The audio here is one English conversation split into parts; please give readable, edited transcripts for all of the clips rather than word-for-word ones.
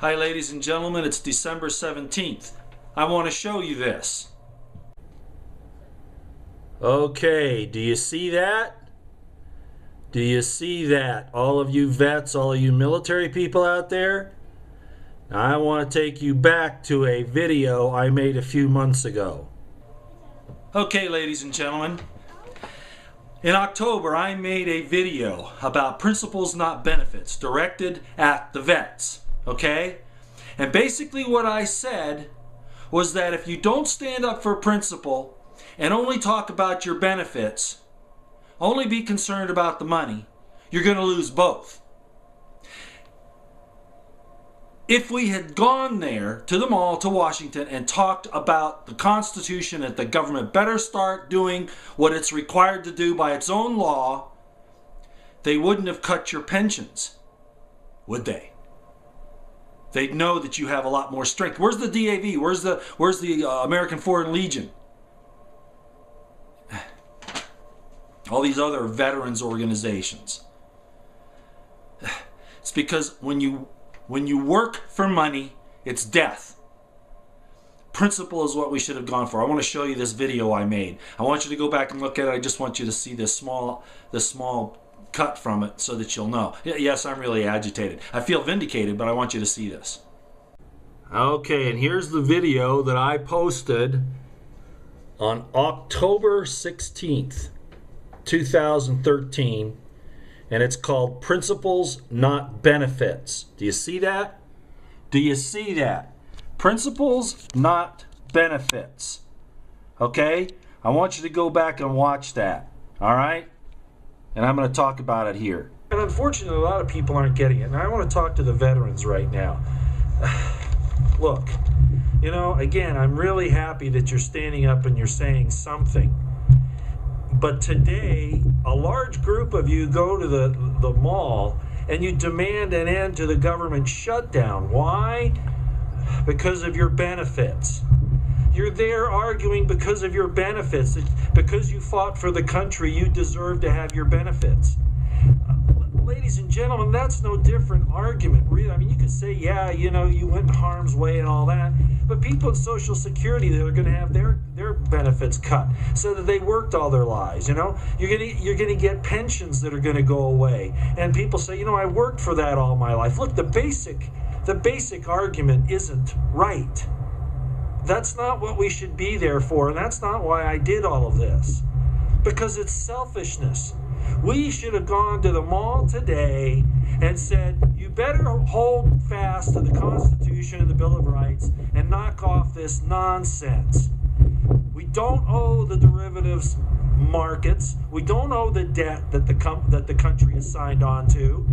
Hi ladies and gentlemen, it's December 17th. I want to show you this. Okay, do you see that? Do you see that? All of you vets, all of you military people out there? Now, I want to take you back to a video I made a few months ago. Okay, ladies and gentlemen. In October, I made a video about principles, not benefits, directed at the vets. Okay? And basically what I said was that if you don't stand up for a principle and only talk about your benefits, only be concerned about the money, you're going to lose both. If we had gone there to the mall, to Washington, and talked about the Constitution, that the government better start doing what it's required to do by its own law, they wouldn't have cut your pensions, would they? They'd know that you have a lot more strength. Where's the DAV? Where's the American Foreign Legion? All these other veterans organizations. It's because when you work for money, it's death. Principle is what we should have gone for. I want to show you this video I made. I want you to go back and look at it. I just want you to see this small cut from it so that you'll know. Yes, I'm really agitated. I feel vindicated, but I want you to see this. Okay, and here's the video that I posted on October 16th, 2013, and it's called Principles, Not Benefits. Do you see that? Do you see that? Principles, not benefits. Okay? I want you to go back and watch that. All right? And I'm going to talk about it here. And unfortunately, a lot of people aren't getting it. And I want to talk to the veterans right now. Look, you know, again, I'm really happy that you're standing up and you're saying something. But today, a large group of you go to the mall and you demand an end to the government shutdown. Why? Because of your benefits. You're there arguing because of your benefits. Because you fought for the country, you deserve to have your benefits. Ladies and gentlemen, that's no different argument, really. I mean, you could say, yeah, you know, you went in harm's way and all that, but people in Social Security, they're going to have their benefits cut so that they worked all their lives, you know. You're going to get pensions that are going to go away. And people say, you know, I worked for that all my life. Look, the basic argument isn't right. That's not what we should be there for, and that's not why I did all of this. Because it's selfishness. We should have gone to the mall today and said, you better hold fast to the Constitution and the Bill of Rights and knock off this nonsense. We don't owe the derivatives markets. We don't owe the debt that the country is signed on to.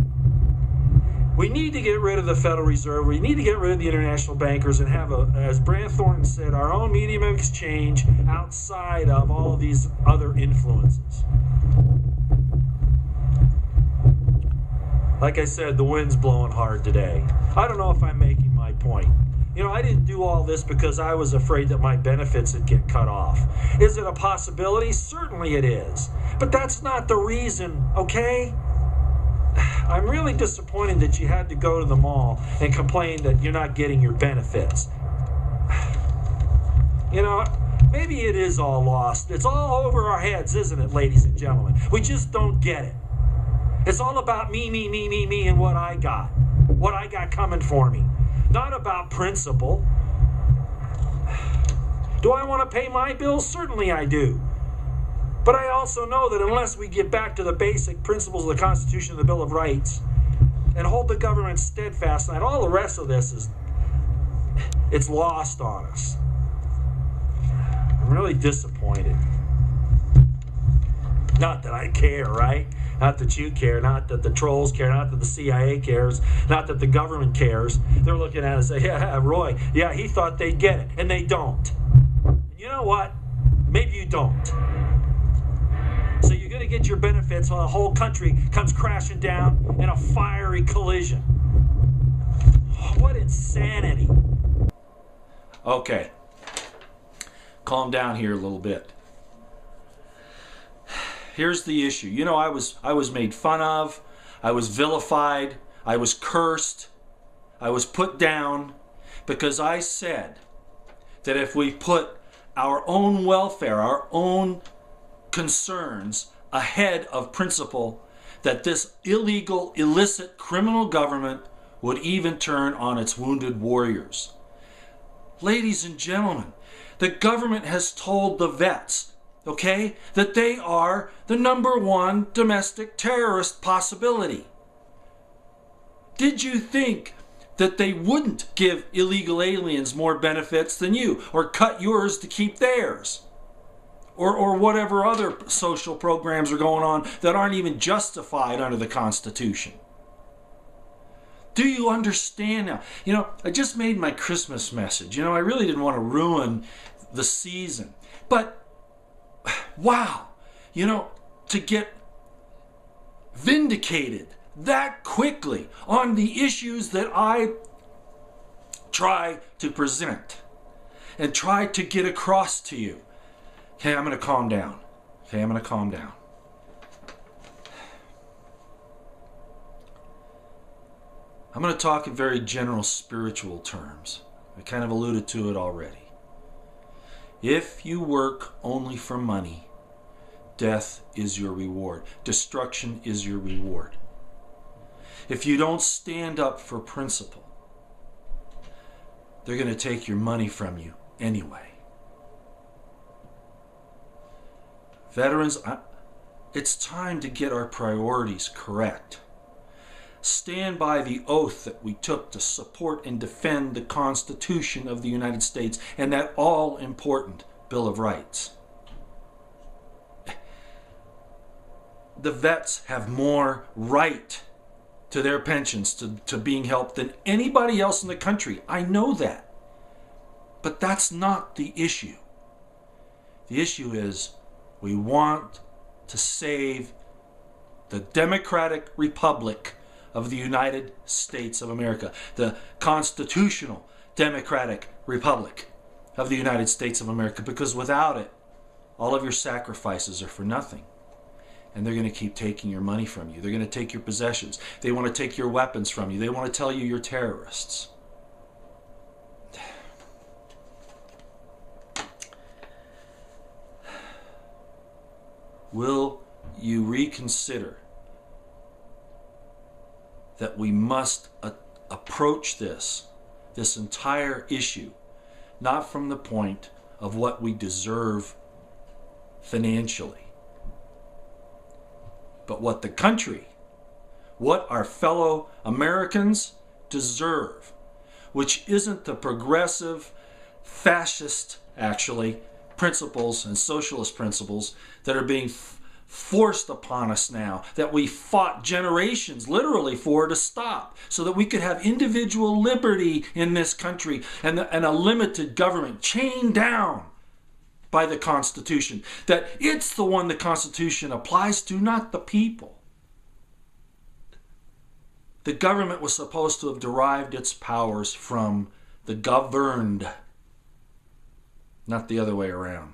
We need to get rid of the Federal Reserve. We need to get rid of the international bankers and have, as Brant Thornton said, our own medium of exchange outside of all of these other influences. Like I said, the wind's blowing hard today. I don't know if I'm making my point. You know, I didn't do all this because I was afraid that my benefits would get cut off. Is it a possibility? Certainly it is. But that's not the reason, okay? I'm really disappointed that you had to go to the mall and complain that you're not getting your benefits. You know, maybe it is all lost. It's all over our heads, isn't it, ladies and gentlemen? We just don't get it. It's all about me, and what I got coming for me. Not about principle. Do I want to pay my bills? Certainly I do. But I also know that unless we get back to the basic principles of the Constitution and the Bill of Rights and hold the government steadfast, and all the rest of this it's lost on us. I'm really disappointed. Not that I care, right? Not that you care, not that the trolls care, not that the CIA cares, not that the government cares. They're looking at it and say, yeah, Roy, yeah, he thought they'd get it, and they don't. You know what? Maybe you don't. So you're going to get your benefits while the whole country comes crashing down in a fiery collision. What insanity. Okay. Calm down here a little bit. Here's the issue. You know, I was made fun of. I was vilified. I was cursed. I was put down because I said that if we put our own welfare, our own concerns ahead of principle, that this illegal, illicit, criminal government would even turn on its wounded warriors. Ladies and gentlemen, the government has told the vets, okay, that they are the #1 domestic terrorist possibility. Did you think that they wouldn't give illegal aliens more benefits than you, or cut yours to keep theirs? Or whatever other social programs are going on that aren't even justified under the Constitution. Do you understand now? You know, I just made my Christmas message. You know, I really didn't want to ruin the season. But, wow, you know, to get vindicated that quickly on the issues that I try to present and try to get across to you. Okay, I'm going to calm down. Okay, I'm going to calm down. I'm going to talk in very general spiritual terms. I kind of alluded to it already. If you work only for money, death is your reward. Destruction is your reward. If you don't stand up for principle, they're going to take your money from you anyway. Veterans, it's time to get our priorities correct. Stand by the oath that we took to support and defend the Constitution of the United States and that all-important Bill of Rights. The vets have more right to their pensions, to being helped than anybody else in the country. I know that. But that's not the issue. The issue is we want to save the Democratic Republic of the United States of America, the constitutional Democratic Republic of the United States of America, because without it, all of your sacrifices are for nothing. And they're going to keep taking your money from you. They're going to take your possessions. They want to take your weapons from you. They want to tell you you're terrorists. Will you reconsider that we must approach this entire issue not from the point of what we deserve financially, but what the country, what our fellow Americans deserve, which isn't the progressive, fascist, actually, principles and socialist principles that are being forced upon us now, that we fought generations literally for to stop, so that we could have individual liberty in this country and a limited government chained down by the Constitution. That it's the one the Constitution applies to, not the people. The government was supposed to have derived its powers from the governed, not the other way around.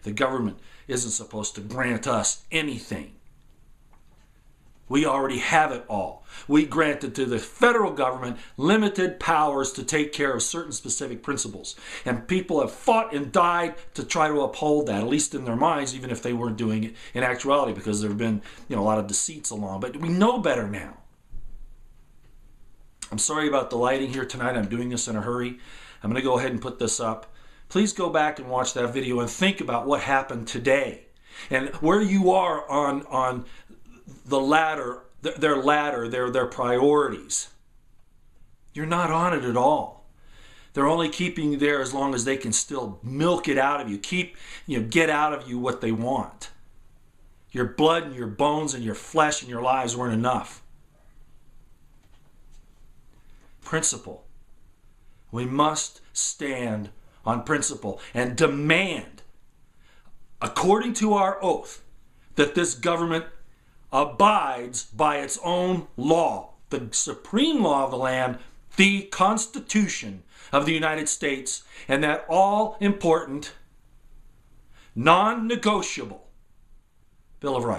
The government isn't supposed to grant us anything. We already have it all. We granted to the federal government limited powers to take care of certain specific principles. And people have fought and died to try to uphold that, at least in their minds, even if they weren't doing it in actuality, because there have been, a lot of deceits along. But we know better now. I'm sorry about the lighting here tonight. I'm doing this in a hurry. I'm going to go ahead and put this up. Please go back and watch that video and think about what happened today and where you are on the ladder, their priorities. You're not on it at all. They're only keeping you there as long as they can still milk it out of you, get out of you what they want. Your blood and your bones and your flesh and your lives weren't enough. Principle. We must stand on principle and demand, according to our oath, that this government abides by its own law, the supreme law of the land, the Constitution of the United States, and that all-important, non-negotiable Bill of Rights.